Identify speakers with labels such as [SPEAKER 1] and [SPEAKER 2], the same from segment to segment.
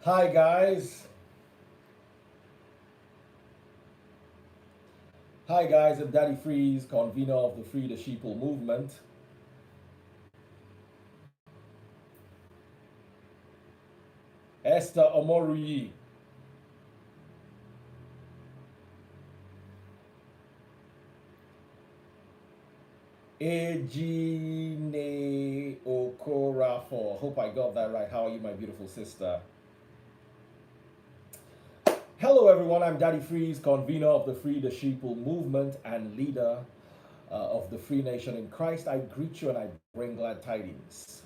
[SPEAKER 1] Hi guys. Hi guys, I'm Daddy Freeze, convener of the Free the Sheeple movement. Esther Omorui. Ejine Okorafor. Hope I got that right. How are you, my beautiful sister? Hello everyone, I'm Daddy Freeze, convener of the Free the Sheeple movement and leader of the Free Nation in Christ. I greet you and I bring glad tidings.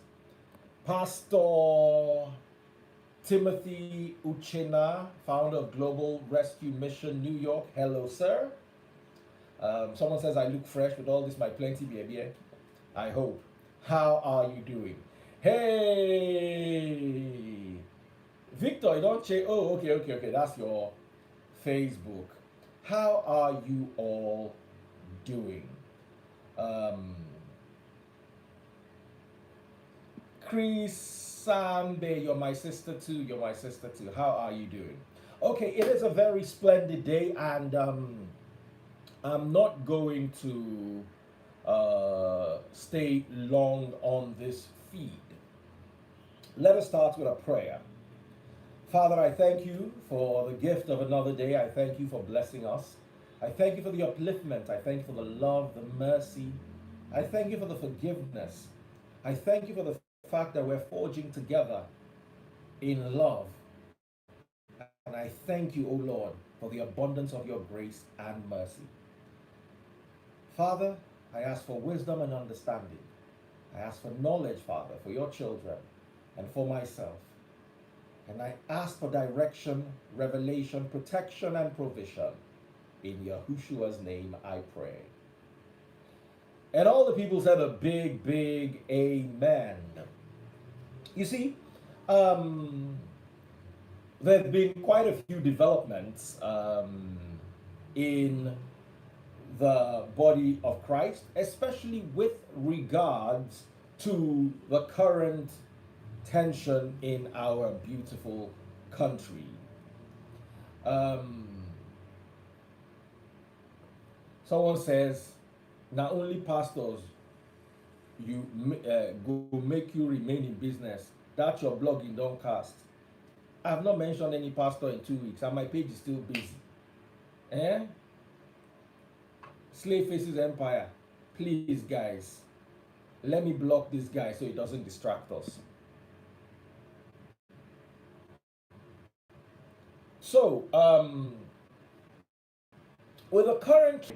[SPEAKER 1] Pastor Timothy Uchena, founder of Global Rescue Mission New York. Hello, sir. Someone says I look fresh with all this my plenty baby. I hope. How are you doing? Hey, Victor, you don't check. Oh, okay. That's your Facebook. How are you all doing? Um, Chris Sambe, you're my sister too. You're my sister too. How are you doing? Okay, it is a very splendid day, and I'm not going to stay long on this feed. Let us start with a prayer. Father, I thank you for the gift of another day. I thank you for blessing us. I thank you for the upliftment. I thank you for the love, the mercy. I thank you for the forgiveness. I thank you for the fact that we're forging together in love. And I thank you, O Lord, for the abundance of your grace and mercy. Father, I ask for wisdom and understanding. I ask for knowledge, Father, for your children and for myself. And I ask for direction, revelation, protection, and provision. In Yahushua's name I pray. And all the people said a big amen. You see, there have been quite a few developments in the body of Christ, especially with regards to the current tension in our beautiful country. Someone says, not only pastors you go make you remain in business. That your blogging don't cast. I have not mentioned any pastor in 2 weeks, and my page is still busy. Eh? Slave Faces Empire. Please, guys, let me block this guy so he doesn't distract us. So, with the current,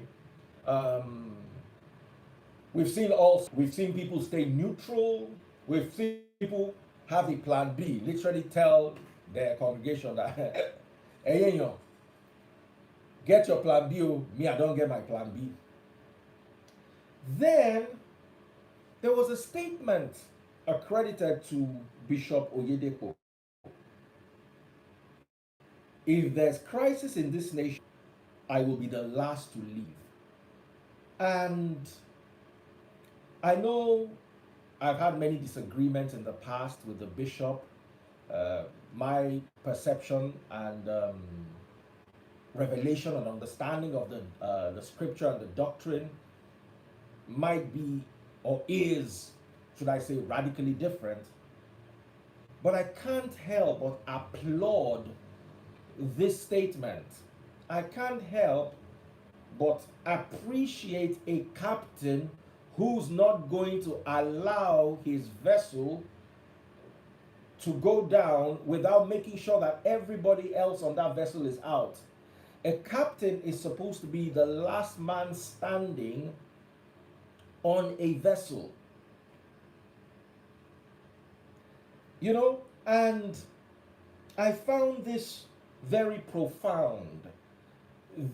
[SPEAKER 1] we've seen people stay neutral. We've seen people have a plan B. Literally tell their congregation that, hey, you know, get your plan B. Oh, me, I don't get my plan B. Then there was a statement accredited to Bishop Oyedepo. If there's crisis in this nation, I will be the last to leave. And I know I've had many disagreements in the past with the bishop. My perception and revelation and understanding of the scripture and the doctrine might be or is, should I say, radically different. But I can't help but applaud this statement. I can't help but appreciate a captain who's not going to allow his vessel to go down without making sure that everybody else on that vessel is out. A captain is supposed to be the last man standing on a vessel. You know, and I found this very profound.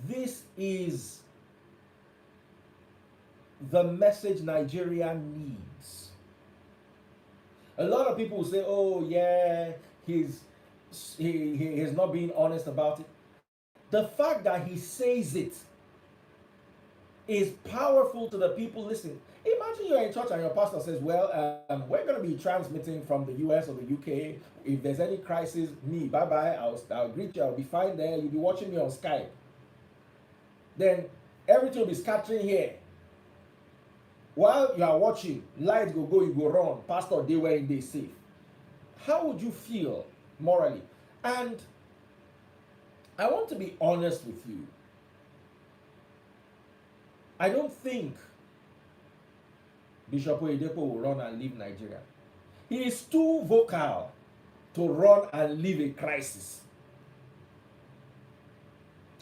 [SPEAKER 1] This is the message Nigeria needs. A lot of people say, oh yeah, he's not being honest about it. The fact that he says it is powerful to the people listening. Imagine you're in church and your pastor says, well, we're going to be transmitting from the US or the UK. If there's any crisis, me, bye-bye, I'll greet you, I'll be fine there. You'll be watching me on Skype. Then everything will be scattering here. While you are watching, lights go, you go run. Pastor, they were in day safe. How would you feel morally? And I want to be honest with you. I don't think Bishop Oyedepo will run and leave Nigeria. He is too vocal to run and leave a crisis.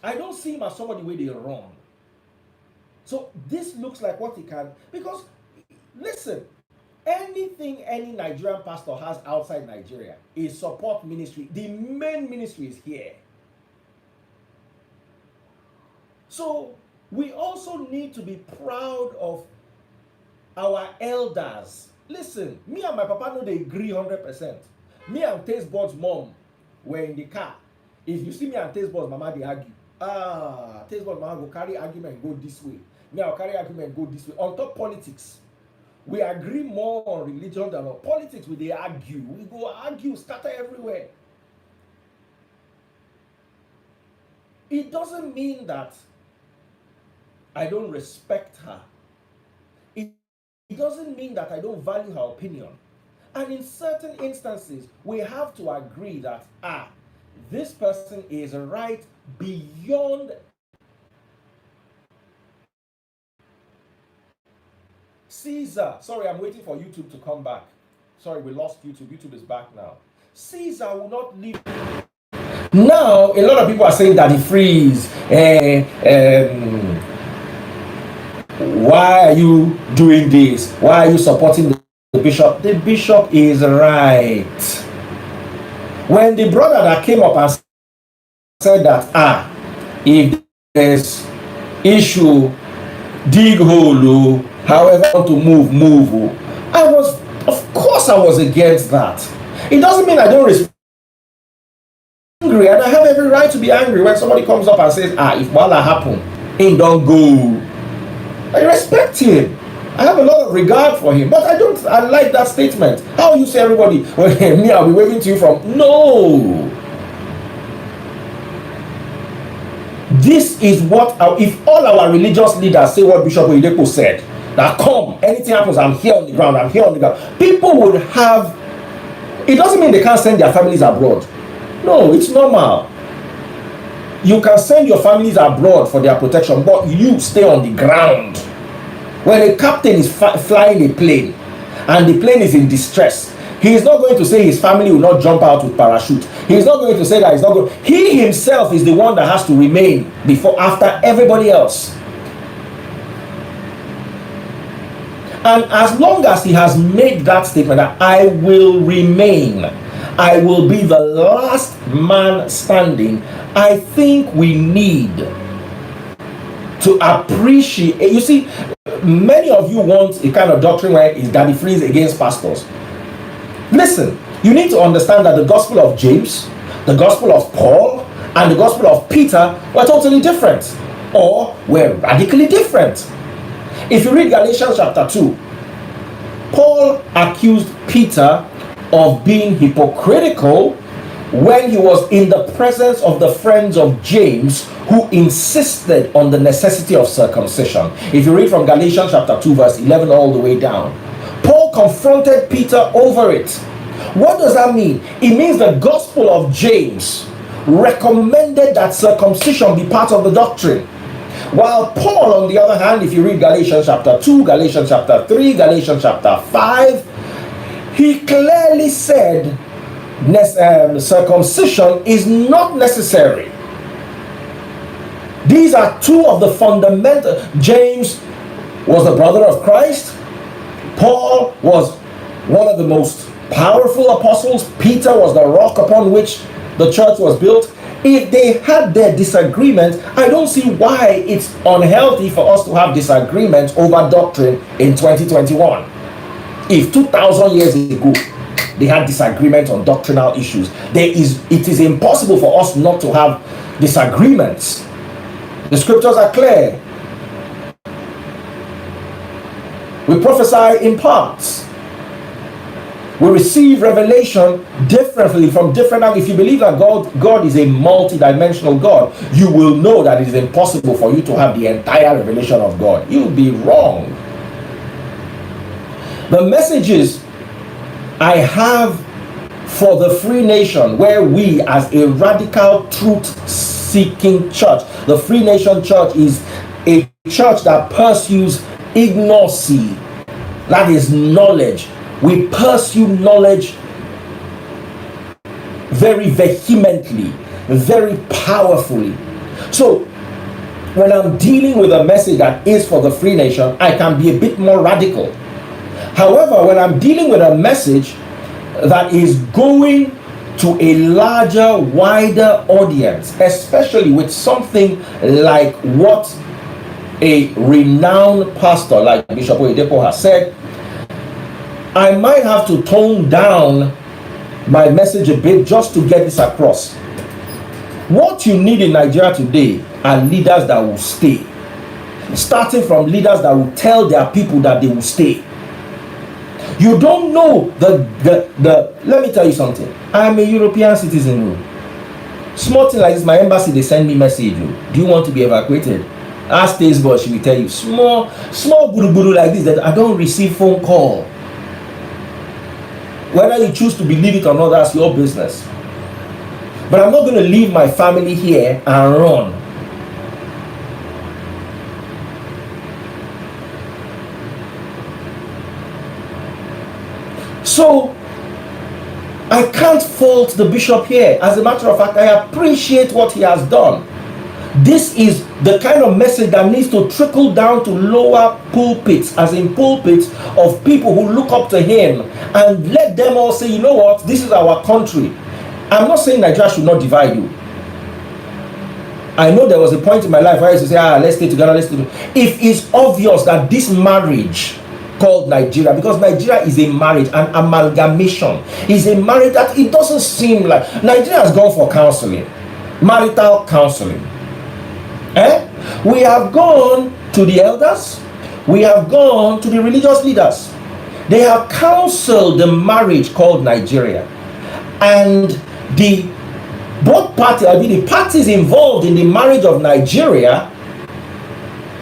[SPEAKER 1] I don't see him as somebody where they run. So this looks like what he can, because listen, anything any Nigerian pastor has outside Nigeria is support ministry. The main ministry is here. So we also need to be proud of our elders. Listen, me and my papa know they agree 100%. Me and Taste Bud's mom were in the car. If you see me and Taste Bud's mama, they argue. Taste Bud's mama will carry argument go this way. Me, I'll carry argument go this way. On top politics, we agree more on religion than on politics. They argue. We go argue, scatter everywhere. It doesn't mean that I don't respect her. It doesn't mean that I don't value her opinion. And in certain instances, we have to agree that, this person is right beyond. Caesar, sorry, I'm waiting for YouTube to come back. Sorry, we lost YouTube. YouTube is back now. Caesar will not leave. Now, a lot of people are saying that he frees. Why are you doing this? Why are you supporting the bishop? The bishop is right. When the brother that came up and said that, if there's issue, dig hole, however I want to move, of course I was against that. It doesn't mean I don't respect. Angry, and I have every right to be angry when somebody comes up and says, if Wala happen, he don't go. I respect him. I have a lot of regard for him, but I like that statement. How you say everybody, well, me, I'll be waving to you from. No. This is what, if all our religious leaders say what Bishop Oyedepo said, that come, anything happens, I'm here on the ground, people would have, it doesn't mean they can't send their families abroad. No, it's normal. You can send your families abroad for their protection, but you stay on the ground. When a captain is flying a plane and the plane is in distress, he is not going to say his family will not jump out with parachute. He is not going to say that he's not going. He himself is the one that has to remain after everybody else. And as long as he has made that statement that I will remain, I will be the last man standing, I think we need to appreciate. You see, many of you want a kind of doctrine where is Daddy Freeze against pastors. Listen, you need to understand that the gospel of James, the gospel of Paul, and the gospel of Peter were totally different, or were radically different. If you read Galatians chapter 2, Paul accused Peter of being hypocritical when he was in the presence of the friends of James, who insisted on the necessity of circumcision. If you read from Galatians chapter 2 verse 11 all the way down, Paul confronted Peter over it. What does that mean? It means the gospel of James recommended that circumcision be part of the doctrine, while Paul, on the other hand, if you read Galatians chapter 2, Galatians chapter 3, Galatians chapter 5, he clearly said circumcision is not necessary. These are two of the fundamental. James was the brother of Christ. Paul was one of the most powerful apostles. Peter was the rock upon which the church was built. If they had their disagreements, I don't see why it's unhealthy for us to have disagreements over doctrine in 2021. If 2,000 years ago they had disagreements on doctrinal issues, it is impossible for us not to have disagreements. The scriptures are clear. We prophesy in parts. We receive revelation differently from different angles. If you believe that God is a multi-dimensional God, you will know that it is impossible for you to have the entire revelation of God. You'll be wrong. The messages I have for the free nation, where we as a radical truth-seeking church, the Free Nation Church is a church that pursues ignocy, that is knowledge. We pursue knowledge very vehemently, very powerfully. So when I'm dealing with a message that is for the free nation, I can be a bit more radical. However, when I'm dealing with a message that is going to a larger, wider audience, especially with something like what a renowned pastor like Bishop Oyedepo has said, I might have to tone down my message a bit just to get this across. What you need in Nigeria today are leaders that will stay. Starting from leaders that will tell their people that they will stay. You don't know let me tell you something. I'm a European citizen. Small thing like this, my embassy, they send me message. Do you want to be evacuated? Ask Tazebot, she will tell you. Small buru like this, that I don't receive phone call. Whether you choose to believe it or not, that's your business. But I'm not going to leave my family here and run. So, I can't fault the bishop here. As a matter of fact, I appreciate what he has done. This is the kind of message that needs to trickle down to lower pulpits, as in pulpits of people who look up to him, and let them all say, you know what, this is our country. I'm not saying Nigeria should not divide you. I know there was a point in my life where I used to say, let's stay together, let's stay together. If it's obvious that this marriage called Nigeria, because Nigeria is a marriage, an amalgamation, is a marriage that it doesn't seem like. Nigeria has gone for counseling, marital counseling. We have gone to the elders, we have gone to the religious leaders. They have counseled the marriage called Nigeria. And the parties involved in the marriage of Nigeria,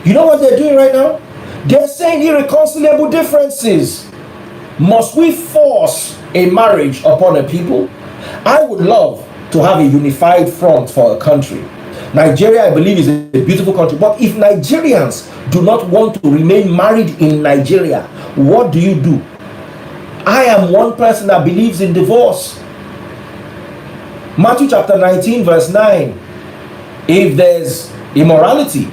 [SPEAKER 1] you know what they're doing right now? They're saying irreconcilable differences. Must we force a marriage upon a people? I would love to have a unified front for a country. Nigeria, I believe, is a beautiful country. But if Nigerians do not want to remain married in Nigeria, what do you do? I am one person that believes in divorce. Matthew chapter 19 verse 9. If there's immorality,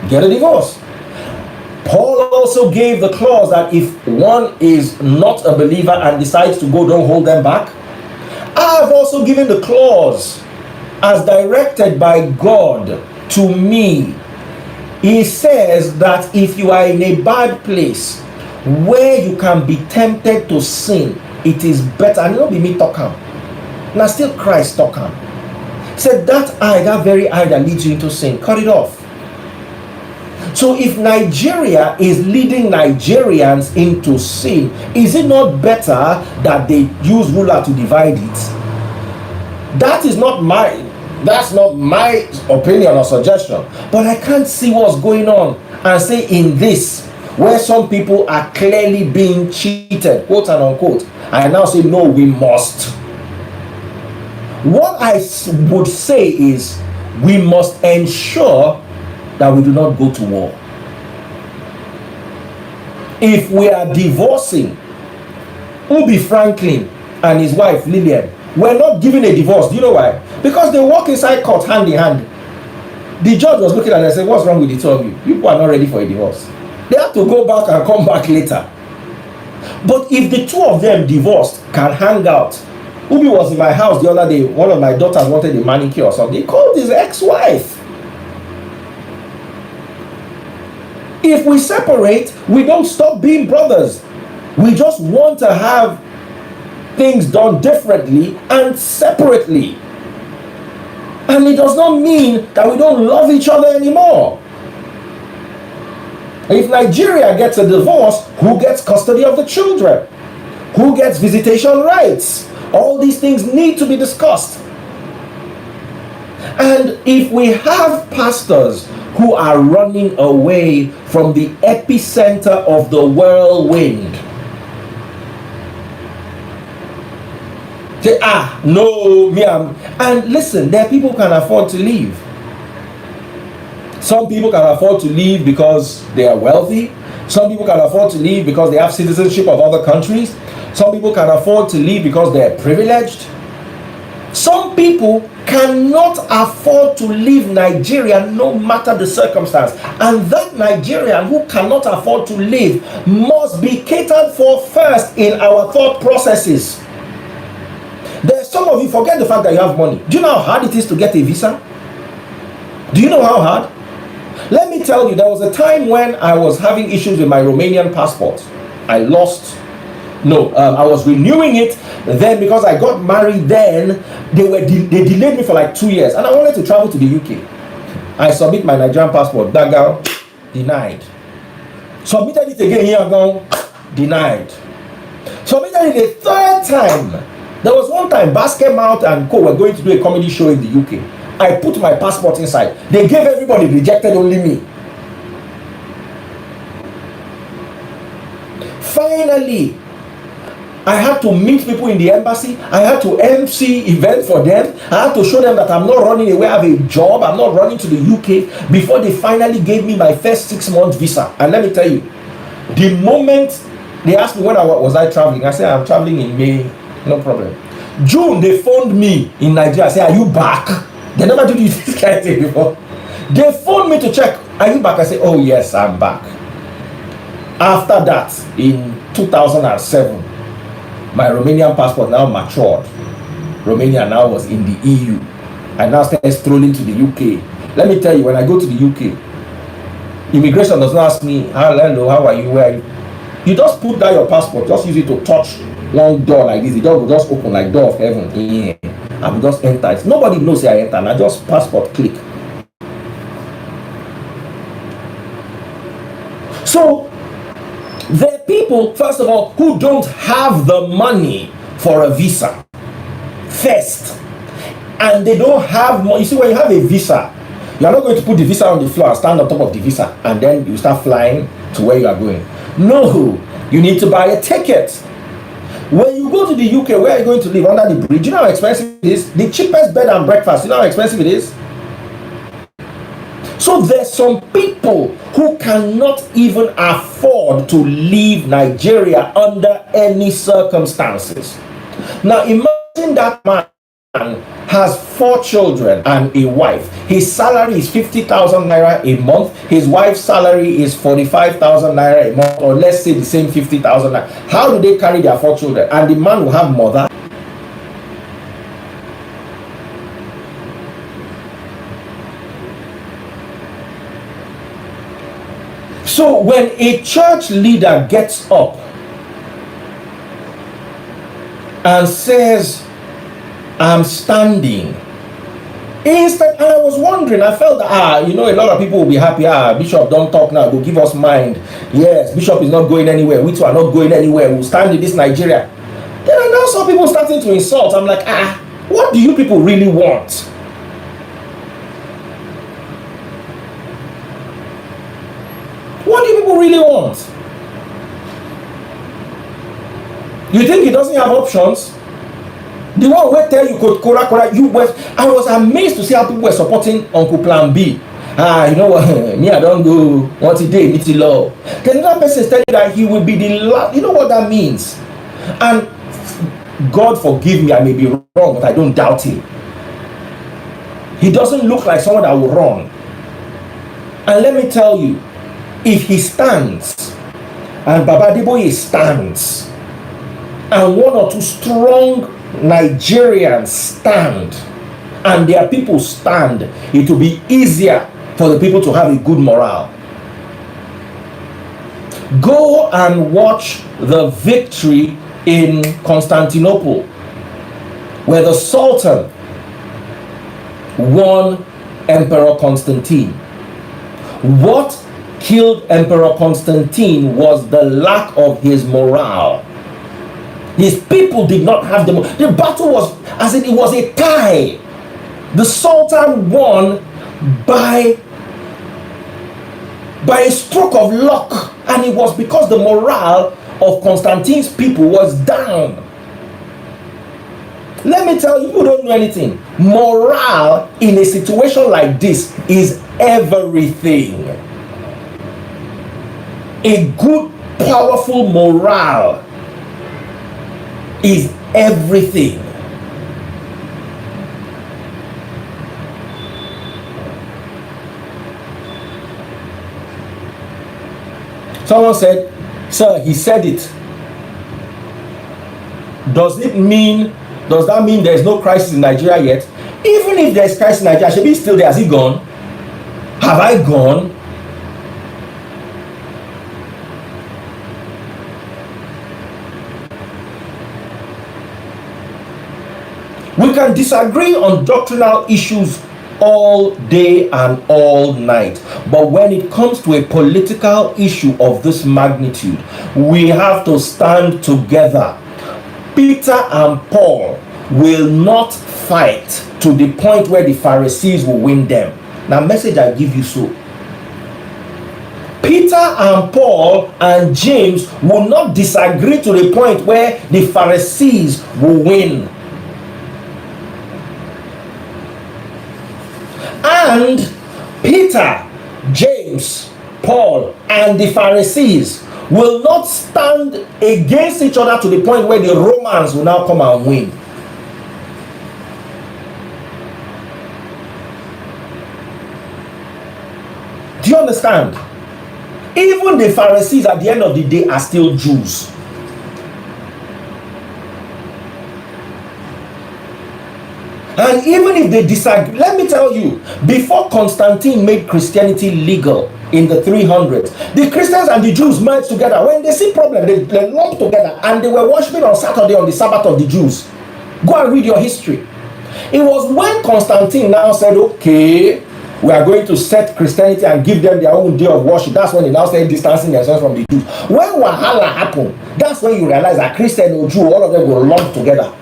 [SPEAKER 1] get a divorce. Paul also gave the clause that if one is not a believer and decides to go, don't hold them back. I have also given the clause as directed by God to me. He says that if you are in a bad place where you can be tempted to sin, it is better. And not be me talking. Now still Christ talking. He said that very eye that leads you into sin, cut it off. So if Nigeria is leading Nigerians into sin, is it not better that they use ruler to divide it? That's not my opinion or suggestion. But I can't see what's going on and say in this, where some people are clearly being cheated, quote and unquote, I now say no, we must. What I would say is we must ensure that we do not go to war. If we are divorcing Ubi Franklin and his wife Lillian, we're not giving a divorce. Do you know why? Because they walk inside court hand in hand. The judge was looking at them and said, what's wrong with the two of you? People are not ready for a divorce. They have to go back and come back later. But if the two of them divorced can hang out. Ubi was in my house the other day. One of my daughters wanted a manicure or something. He called his ex-wife. If we separate, we don't stop being brothers. We just want to have things done differently and separately. And it does not mean that we don't love each other anymore. If Nigeria gets a divorce, who gets custody of the children? Who gets visitation rights? All these things need to be discussed. And if we have pastors who are running away from the epicenter of the whirlwind, say, no, me, and listen, there are people who can afford to leave. Some people can afford to leave because they are wealthy. Some people can afford to leave because they have citizenship of other countries. Some people can afford to leave because they're privileged. Some people cannot afford to leave Nigeria no matter the circumstance. And that Nigerian who cannot afford to leave must be catered for first in our thought processes. There's some of you, forget the fact that you have money. Do you know how hard it is to get a visa? Do you know how hard? Let me tell you, there was a time when I was having issues with my Romanian passport. I was renewing it. Then because I got married then, they delayed me for like 2 years. And I wanted to travel to the UK. I submit my Nigerian passport. That girl, denied. Submitted it again here ago, denied. Submitted it a third time. There was one time, Basket Mouth and Co. were going to do a comedy show in the UK. I put my passport inside. They gave everybody, rejected only me. Finally, I had to meet people in the embassy. I had to MC events for them. I had to show them that I'm not running away. I have a job. I'm not running to the UK. Before they finally gave me my first 6-month visa. And let me tell you, the moment they asked me when was I traveling, I said I'm traveling in May. No problem. June, they phoned me in Nigeria. I said, are you back? They never did this kind of thing before. They phoned me to check, are you back? I said, oh yes, I'm back. After that, in 2007, my Romanian passport now matured. Romania now was in the EU. I now started strolling to the UK. Let me tell you, when I go to the UK, immigration does not ask me, hello, how are you, where are you? You just put down your passport, just use it to touch one door like this. The door will just open like door of heaven. Yeah. I will just enter. Nobody knows I enter, and I just passport click. So, there are people, first of all, who don't have the money for a visa. First. And they don't have money. You see, when you have a visa, you are not going to put the visa on the floor and stand on top of the visa, and then you start flying to where you are going. No, you need to buy a ticket. When you go to the UK, where are you going to live? Under the bridge? You know how expensive it is? The cheapest bed and breakfast, you know how expensive it is? So there's some people who cannot even afford to leave Nigeria under any circumstances. Now imagine that man has 4 children and a wife. His salary is 50,000 naira a month. His wife's salary is 45,000 naira a month, or let's say the same 50,000 naira. How do they carry their 4 children? And the man will have mother. So when a church leader gets up and says, I'm standing. Instead, and I was wondering, I felt that, a lot of people will be happy. Bishop, don't talk now. Go give us mind. Yes, Bishop is not going anywhere. We too are not going anywhere. We'll stand in this Nigeria. Then I now saw people starting to insult. I'm like, what do you people really want? What do you people really want? You think he doesn't have options? The one who tell you could kora you were. I was amazed to see how people were supporting Uncle Plan B. You know what? Me, I don't go. What he did, it's law. Then another person is telling you that he will be the last. You know what that means? And God forgive me, I may be wrong, but I don't doubt him. He doesn't look like someone that will run. And let me tell you, if he stands, and Baba Deboye stands, and 1 or 2 strong Nigerians stand, and their people stand, it will be easier for the people to have a good morale. Go and watch the victory in Constantinople, where the Sultan won Emperor Constantine. What killed Emperor Constantine was the lack of his morale. His people did not have the battle was, as it was a tie. The Sultan won by a stroke of luck, and it was because the morale of Constantine's people was down. Let me tell you, who don't know anything, morale in a situation like this is everything. A good, powerful morale is everything. Someone said, sir, he said it. Does that mean there's no crisis in Nigeria yet? Even if there's crisis in Nigeria, should be still there. Has he gone? Have I gone? We can disagree on doctrinal issues all day and all night, but when it comes to a political issue of this magnitude, we have to stand together. Peter and Paul will not fight to the point where the Pharisees will win them. Now, message I give you so. Peter and Paul and James will not disagree to the point where the Pharisees will win. And Peter, James, Paul, and the Pharisees will not stand against each other to the point where the Romans will now come and win. Do you understand? Even the Pharisees at the end of the day are still Jews. And even if they disagree, let me tell you, before Constantine made Christianity legal in the 300s, the Christians and the Jews merged together. When they see problem, they lump together, and they were worshiping on Saturday on the Sabbath of the Jews. Go and read your history. It was when Constantine now said, okay, we are going to set Christianity and give them their own day of worship. That's when they now started distancing themselves from the Jews. When Wahala happened, that's when you realize that Christian or Jew, all of them will lump together.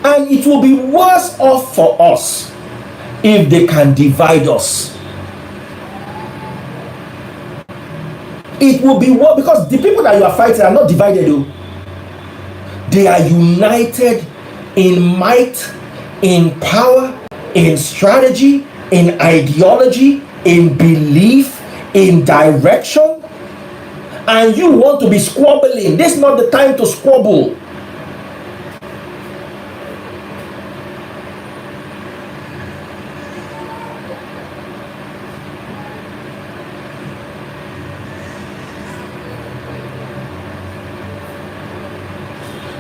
[SPEAKER 1] And it will be worse off for us if they can divide us. It will be worse because the people that you are fighting are not divided, though. They are united in might, in power, in strategy, in ideology, in belief, in direction. And you want to be squabbling. This is not the time to squabble.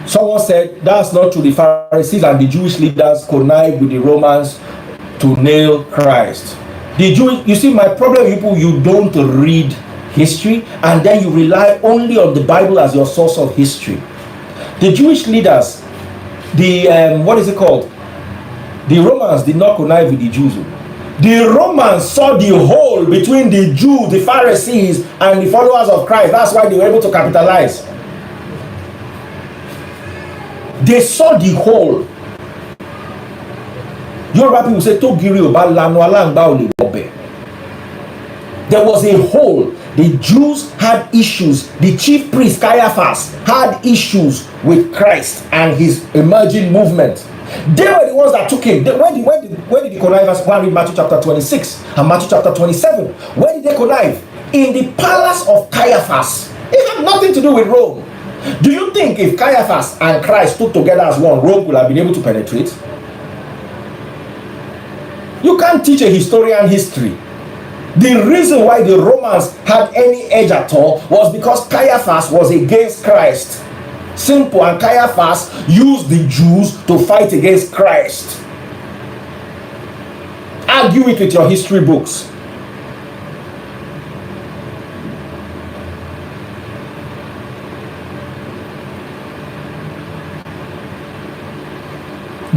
[SPEAKER 1] Someone said that's not true. The Pharisees and the Jewish leaders connived with the Romans to nail Christ. You see, my problem with people, you don't read history and then you rely only on the Bible as your source of history. The Jewish leaders, the Romans did not connive with the Jews. The Romans saw the hole between the Jews, the Pharisees, and the followers of Christ. That's why they were able to capitalize. They saw the hole. Yoruba people say, there was a hole. The Jews had issues. The chief priest, Caiaphas, had issues with Christ and his emerging movement. They were the ones that took him. Where did the connivers go and read Matthew chapter 26 and Matthew chapter 27? Where did they connive? In the palace of Caiaphas. It had nothing to do with Rome. Do you think if Caiaphas and Christ stood together as one, Rome would have been able to penetrate? You can't teach a historian history. The reason why the Romans had any edge at all was because Caiaphas was against Christ. Simple. And Caiaphas used the Jews to fight against Christ. Argue it with your history books.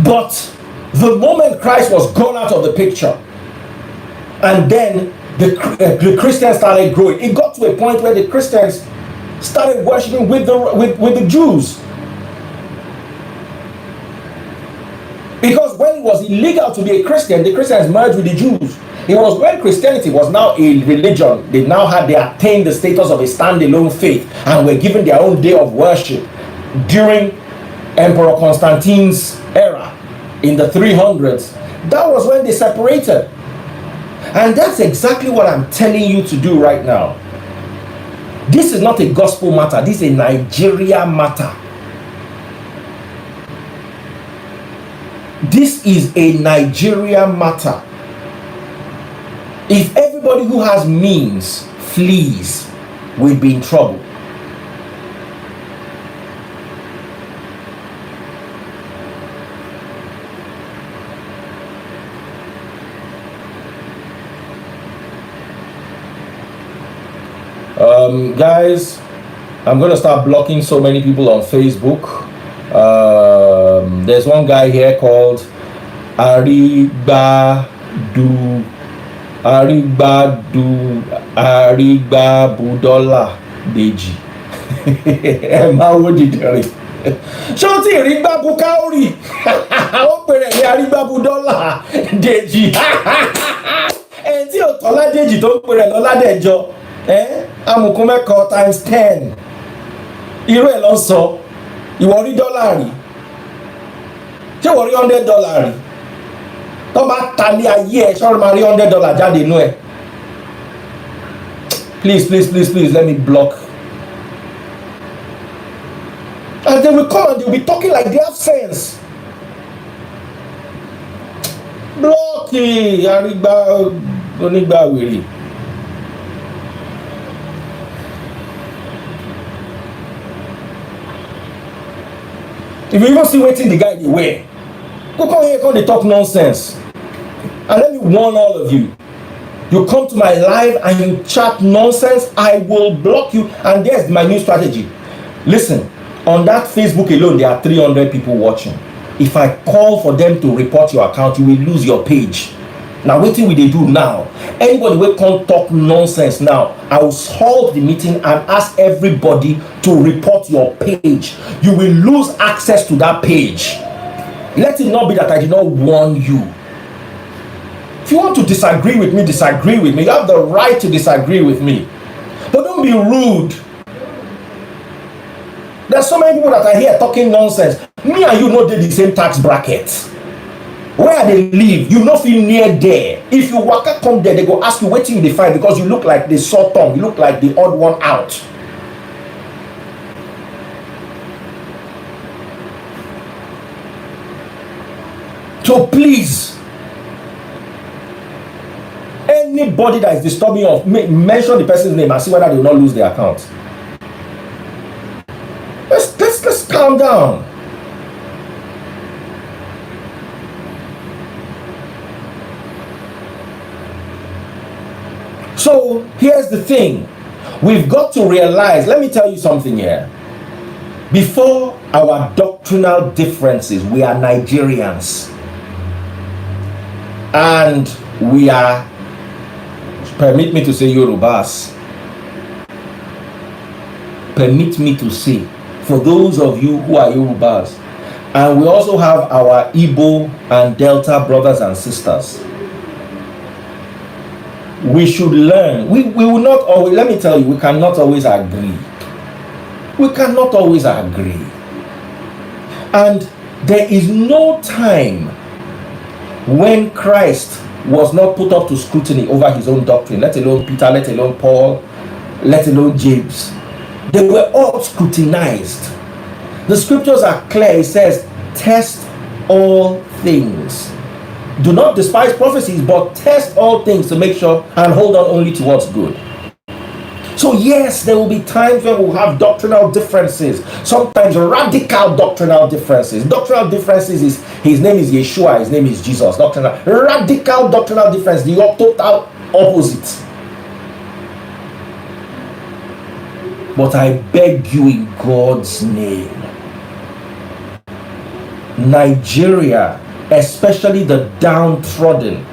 [SPEAKER 1] But The moment Christ was gone out of the picture, and then the Christians started growing, it got to a point where the Christians started worshiping with the Jews. Because when it was illegal to be a Christian, the Christians merged with the Jews. It was when Christianity was now a religion, they attained the status of a standalone faith and were given their own day of worship during Emperor Constantine's era in the 300s. That was when they separated. And that's exactly what I'm telling you to do right now. This is not a gospel matter, this is a Nigeria matter. This is a Nigeria matter. If everybody who has means flees, we'll be in trouble. Guys, I'm going to start blocking so many people on Facebook. There's one guy here called Aribabudola Deji. Ṣé o ti rí Babukaori? Ó pèrè ní Aribabudola Deji. Ẹni tí ò tọ́lá Deji tó ń pèrè lọ́ládẹ́jọ́. Amukun mẹ́kọ̀ọ́ times 10. Irú ẹ̀ lọ sọ. Ìwọ rí dọ́là rí. Ṣé ìwọ rí $100 rí? Tó bá tali ayé ẹ̀ ṣọ́ọ́ máa rí $100 jáde inú ẹ̀. Please, let me block. And they will come and they will be talking like they have sense. Block it, Arigba Onigba Wiri. If you even see wetin the guy dey wear, go come here, come dey talk nonsense. And let me warn all of you. You come to my live and you chat nonsense, I will block you. And there's my new strategy. Listen, on that Facebook alone, there are 300 people watching. If I call for them to report your account, you will lose your page. Now, wetin we dey do now? Anybody wey come talk nonsense now, I will halt the meeting and ask everybody to report your page. You will lose access to that page. Let it not be that I did not warn you. If you want to disagree with me, disagree with me. You have the right to disagree with me. But don't be rude. There's so many people that are here talking nonsense. Me and you know they the same tax bracket. Where they live, you not feel near there. If you waka come there, they go ask you wetin you dey find because you look like the sore thumb, you look like the odd one out. So please, anybody that is disturbing you, mention the person's name and see whether they will not lose their account. Let's calm down. So here's the thing. We've got to realize, let me tell you something here. Before our doctrinal differences, we are Nigerians. And we are, permit me to say, Yorubas. Permit me to say, for those of you who are Yorubas. And we also have our Igbo and Delta brothers and sisters. We should learn. We will not always, let me tell you, we cannot always agree. We cannot always agree. And there is no time when Christ was not put up to scrutiny over his own doctrine, let alone Peter, let alone Paul, let alone James. They were all scrutinized. The scriptures are clear. It says, test all things. Do not despise prophecies, but test all things to make sure and hold on only to what's good. So yes, there will be times when we'll have doctrinal differences, sometimes radical doctrinal differences. Doctrinal differences is, his name is Yeshua, his name is Jesus. Radical doctrinal difference, the total opposite. But I beg you in God's name, Nigeria especially the downtrodden,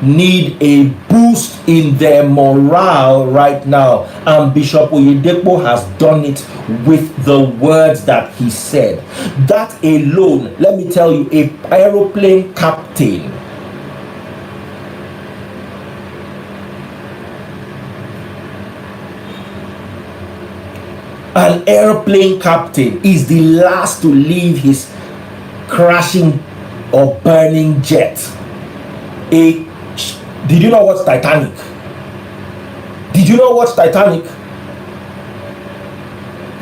[SPEAKER 1] need a boost in their morale right now. And Bishop Oyedepo has done it with the words that he said. That alone, let me tell you, a aeroplane captain is the last to leave his crashing or burning jet. Did you know what's Titanic? Did you know what's Titanic?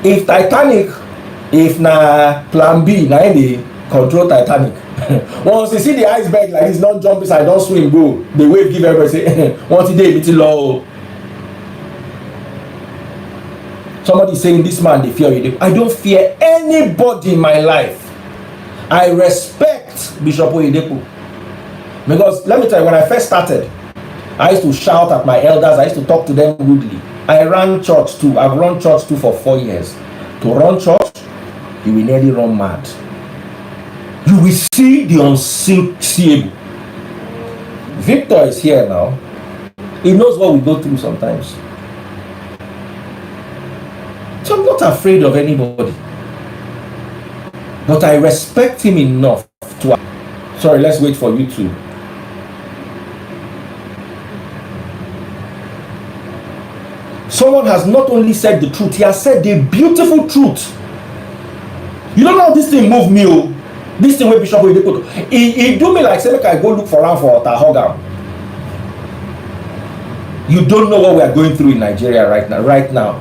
[SPEAKER 1] If na plan B, na they control Titanic. Once you see the iceberg like this, don't jump inside, don't swim, go. The wave give everybody say, once a day, little low. Somebody saying this man, they fear you. I don't fear anybody in my life. I respect Bishop Oyedepo. Because let me tell you, when I first started, I used to shout at my elders. I used to talk to them rudely. I ran church too. I've run church too for 4 years. To run church, you will nearly run mad. You will see the unseeable. Victor is here now. He knows what we go through sometimes. So I'm not afraid of anybody. But I respect him enough to... Sorry, let's wait for you to... Someone has not only said the truth, he has said the beautiful truth. You don't know how this thing move me, oh. This thing where Bishop Oyedepo, he do me like say make I go look for him for Otahogam. You don't know what we are going through in Nigeria right now.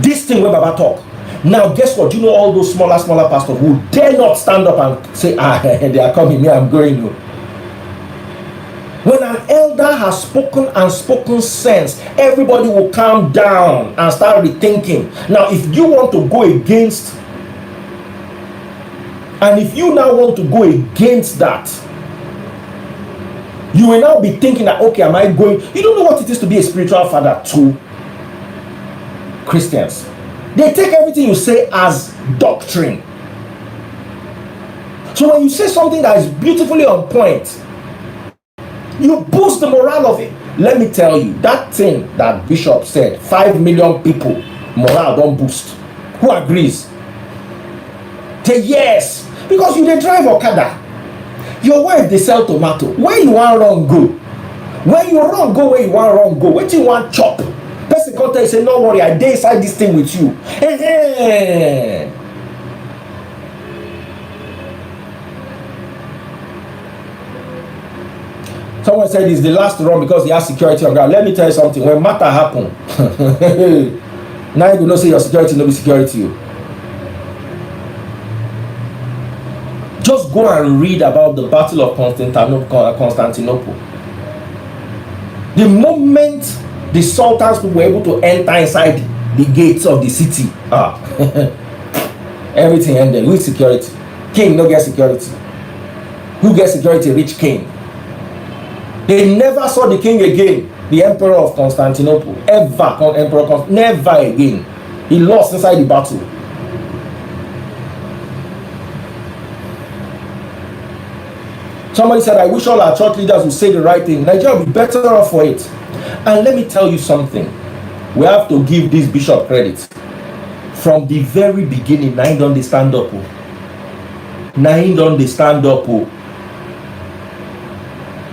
[SPEAKER 1] This thing where Baba talk. Now guess what? You know all those smaller pastors who dare not stand up and say, they are coming, me, I'm going. When an elder has spoken sense, everybody will calm down and start rethinking. Now, if you want to go against, and if you now want to go against that, you will now be thinking that, okay, am I going? You don't know what it is to be a spiritual father to Christians. They take everything you say as doctrine. So when you say something that is beautifully on point, you boost the morale of it. Let me tell you, that thing that Bishop said, 5 million people, morale don't boost. Who agrees? Say yes. Because you dey drive Okada. Your wife dey sell tomato. Where you want wrong go? Where you wrong go, where you want wrong go? Wetin you want chop? Person come tell you say, no worry, I dey inside this thing with you. Someone said it's the last run because he has security on ground. Let me tell you something. When matter happen, now you know say your security no be security. Just go and read about the Battle of Constantinople. The moment the sultans were able to enter inside the gates of the city, everything ended. With security, king no get security. Who gets security? Rich king. They never saw the king again, the emperor of Constantinople. Never again. He lost inside the battle. Somebody said, I wish all our church leaders would say the right thing. Nigeria will be better off for it. And let me tell you something. We have to give this bishop credit. From the very beginning, now he don't stand up.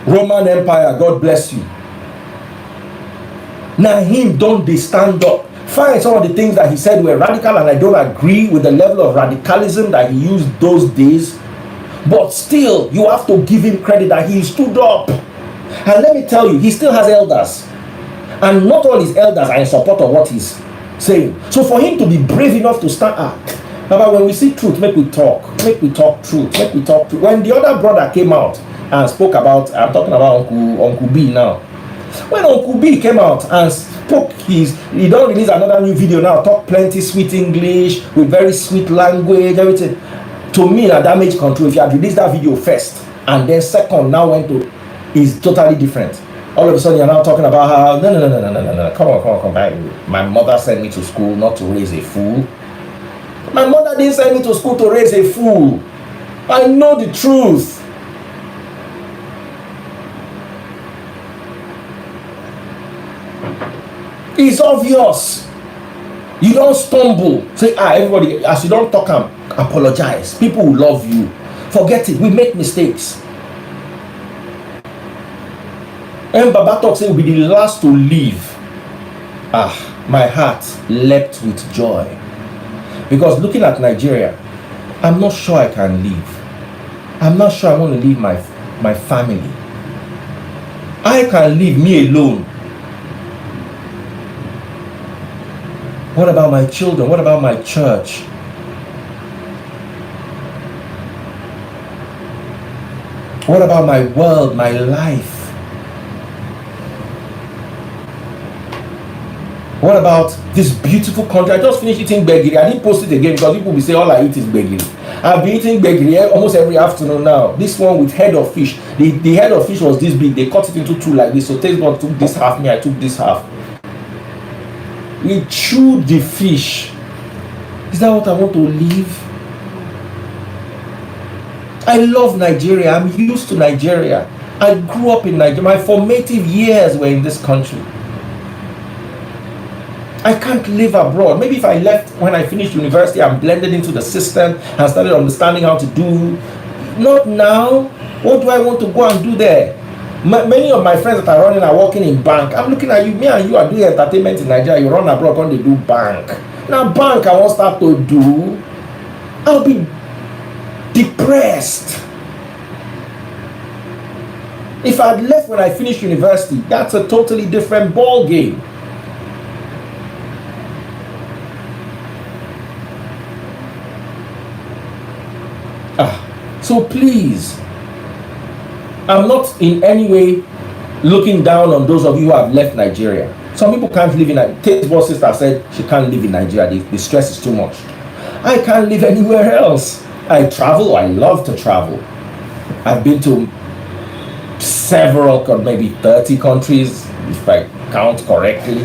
[SPEAKER 1] Roman Empire, God bless you. Now him don't they stand up. Fine, some of the things that he said were radical, and I don't agree with the level of radicalism that he used those days. But still, you have to give him credit that he stood up. And let me tell you, he still has elders. And not all his elders are in support of what he's saying. So for him to be brave enough to stand up, Baba, when we see truth, make we talk truth. When the other brother came out and spoke about, I'm talking about Uncle B now. When Uncle B came out and spoke he don't release another new video now, talk plenty sweet English with very sweet language, everything. To me, na damage control. If you had released that video first and then second now went to, is totally different. All of a sudden you're now talking about how no. Come on. My mother sent me to school not to raise a fool. My mother didn't send me to school to raise a fool. I know the truth. It's obvious. You don't stumble. Say, everybody, as you don't talk, apologize. People will love you. Forget it. We make mistakes. And Baba talk say we'll be the last to leave. My heart leapt with joy. Because looking at Nigeria, I'm not sure I can leave. I'm not sure I want to leave my family. I can leave me alone. What about my children? What about my church? What about my world, my life? What about this beautiful country? I just finished eating gbegiri. I didn't post it again because people will say all I eat is gbegiri. I've been eating gbegiri almost every afternoon now. This one with head of fish. The head of fish was this big. They cut it into two like this. So Tastebuds took this half, me I took this half. We chewed the fish. Is that what I want to live? I love Nigeria. I'm used to Nigeria. I grew up in Nigeria. My formative years were in this country. I can't live abroad. Maybe if I left when I finished university and blended into the system and started understanding how to do. Not now. What do I want to go and do there? Many of my friends that are running are working in bank. I'm looking at you. Me and you are doing entertainment in Nigeria. You run abroad when they do bank. Now bank I won't start to do. I'll be depressed. If I'd left when I finished university, that's a totally different ball game. So please, I'm not in any way looking down on those of you who have left Nigeria. Some people can't live in Nigeria. Tastebuds sister said she can't live in Nigeria. The stress is too much. I can't live anywhere else. I travel. I love to travel. I've been to several, maybe 30 countries, if I count correctly.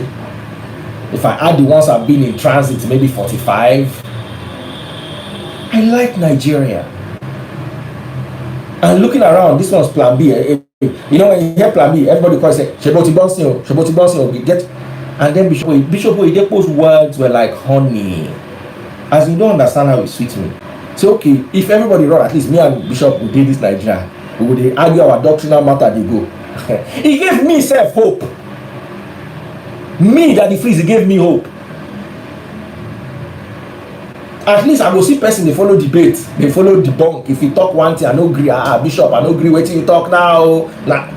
[SPEAKER 1] If I add the ones I've been in transit, maybe 45. I like Nigeria. And looking around, this one's plan B. You know, when you hear plan B, everybody calls it Sheboti Bonsin, get. And then Bishop Oyedepo's words were like honey. As you don't understand how it sweets me. So okay, if everybody run, at least me and Bishop would do this Nigeria. We would argue our doctrinal matter, they go. He gave me self-hope. Me that the freeze, he gave me hope. At least I will see person they follow debate, they follow debunk. If you talk one thing, I no agree. Bishop, I no agree. Wait till you talk now. Nah,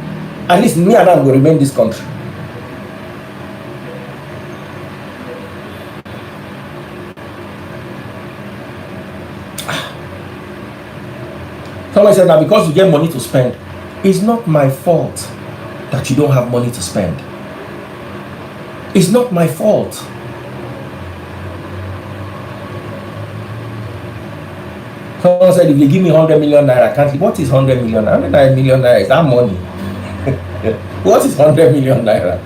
[SPEAKER 1] at least me and I will remain this country. Someone said now because you get money to spend, it's not my fault that you don't have money to spend. It's not my fault. Someone said, if you give me 100 million naira, I can't live. What is 100 million naira? 100 million naira is that money. What is 100 million naira?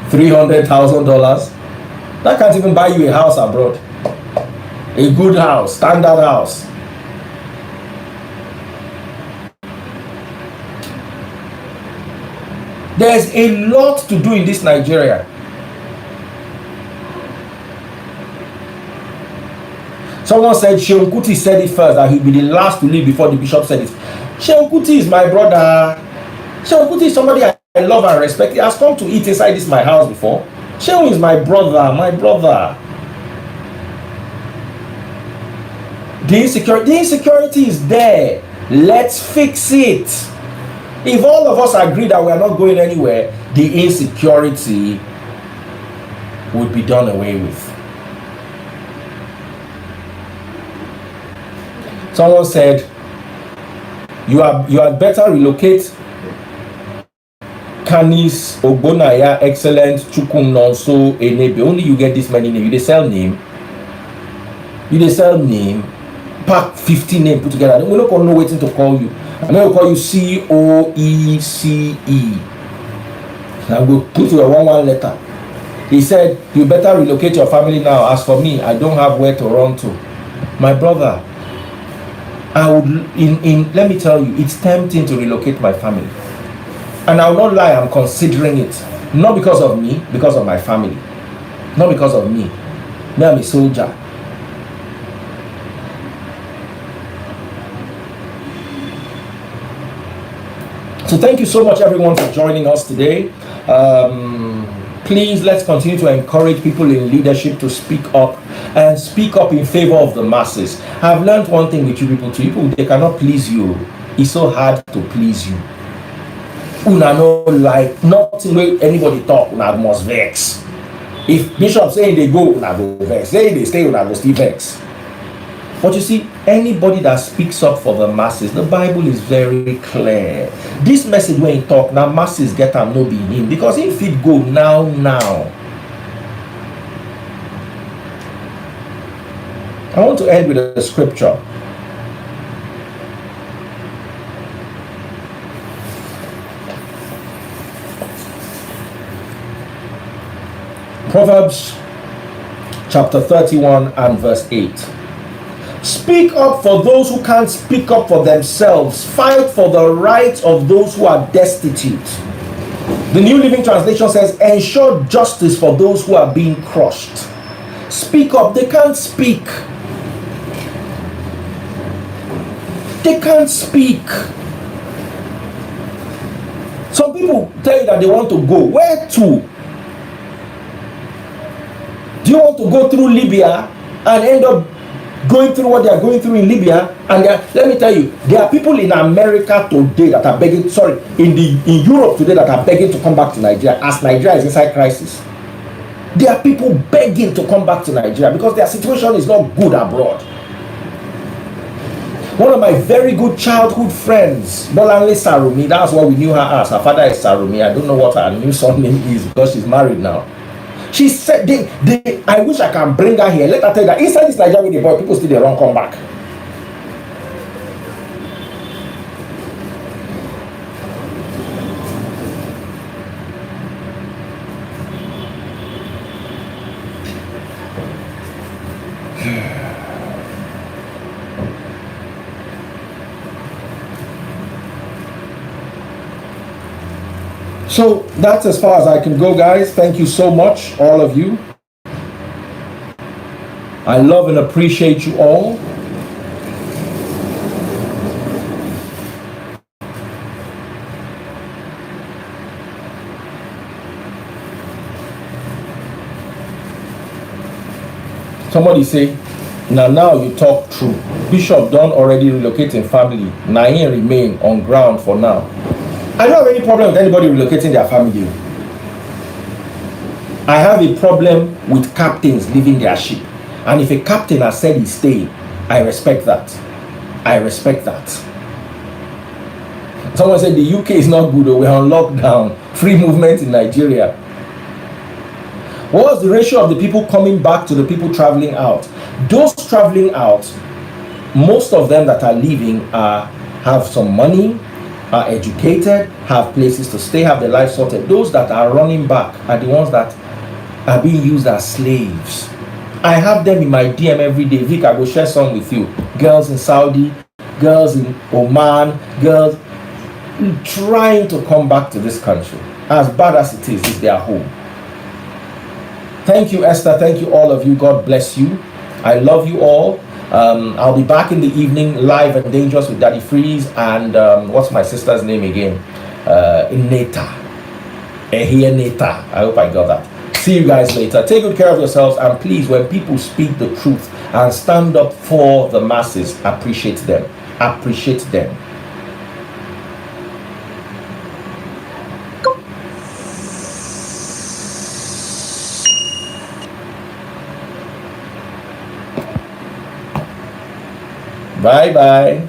[SPEAKER 1] $300,000? That can't even buy you a house abroad. A good house, standard house. There's a lot to do in this Nigeria. Someone said Shehu Kuti said it first, that he'll be the last to leave before the bishop said it. Shehu Kuti is my brother. Shehu Kuti is somebody I love and respect. He has come to eat inside this my house before. Shehu is my brother, my brother. The insecurity is there. Let's fix it. If all of us agree that we are not going anywhere, the insecurity would be done away with. Someone said, you had better relocate Canis, Ogbonaya, Excellent, Chukun, Nonso, Enebe. Only you get this many names. You sell name. Pack 50 names put together. We're not going to know waiting to call you. I'm going to call you COECE. Now go put your one letter. He said, you better relocate your family now. As for me, I don't have where to run to. My brother, I would, let me tell you, it's tempting to relocate my family. And I will not lie, I'm considering it. Not because of me, because of my family. Not because of me. Me, I'm a soldier. So thank you so much, everyone, for joining us today. Please, let's continue to encourage people in leadership to speak up and speak up in favor of the masses. I've learned one thing with you people, they cannot please you. It's so hard to please you. Una no like nothing where anybody talk, una must vex. If Bishop saying they go, una go vex. Saying they stay, una go still vex. But you see, anybody that speaks up for the masses, the Bible is very clear. This message when he talk, now masses get them no be him. Because if it go now. I want to end with a scripture. Proverbs chapter 31 and verse 8. Speak up for those who can't speak up for themselves. Fight for the rights of those who are destitute. The New Living Translation says, ensure justice for those who are being crushed. Speak up. They can't speak. They can't speak. Some people tell you that they want to go. Where to? Do you want to go through Libya and end up going through what they are going through in Libya? And let me tell you, there are people in America today that are begging, in Europe today that are begging to come back to Nigeria as Nigeria is inside crisis. There are people begging to come back to Nigeria because their situation is not good abroad. One of my very good childhood friends, Bolanle Sarumi, that's what we knew her as. Her father is Sarumi. I don't know what her new son name is because she's married now. She said, I wish I can bring her here. Let her tell you that inside this Nigeria with the boy, people still they run come back. So that's as far as I can go, guys. Thank you so much, all of you. I love and appreciate you all. Somebody say, now you talk true. Bishop done already relocating family. Now he remain on ground for now. I don't have any problem with anybody relocating their family. I have a problem with captains leaving their ship. And if a captain has said he's staying, I respect that. I respect that. Someone said the UK is not good, we're on lockdown. Free movement in Nigeria. What's the ratio of the people coming back to the people traveling out? Those traveling out, most of them that are leaving have some money, are educated, have places to stay, have their life sorted. Those that are running back are the ones that are being used as slaves. I have them in my DM every day. Vic, I will share some with you. Girls in Saudi, girls in Oman, girls trying to come back to this country. As bad as it is, it's their home. Thank you, Esther. Thank you, all of you. God bless you. I love you all. I'll be back in the evening, live and dangerous with Daddy Freeze and what's my sister's name again? Neta. Neta. I hope I got that. See you guys later. Take good care of yourselves, and please, when people speak the truth and stand up for the masses, appreciate them. Appreciate them. Bye bye.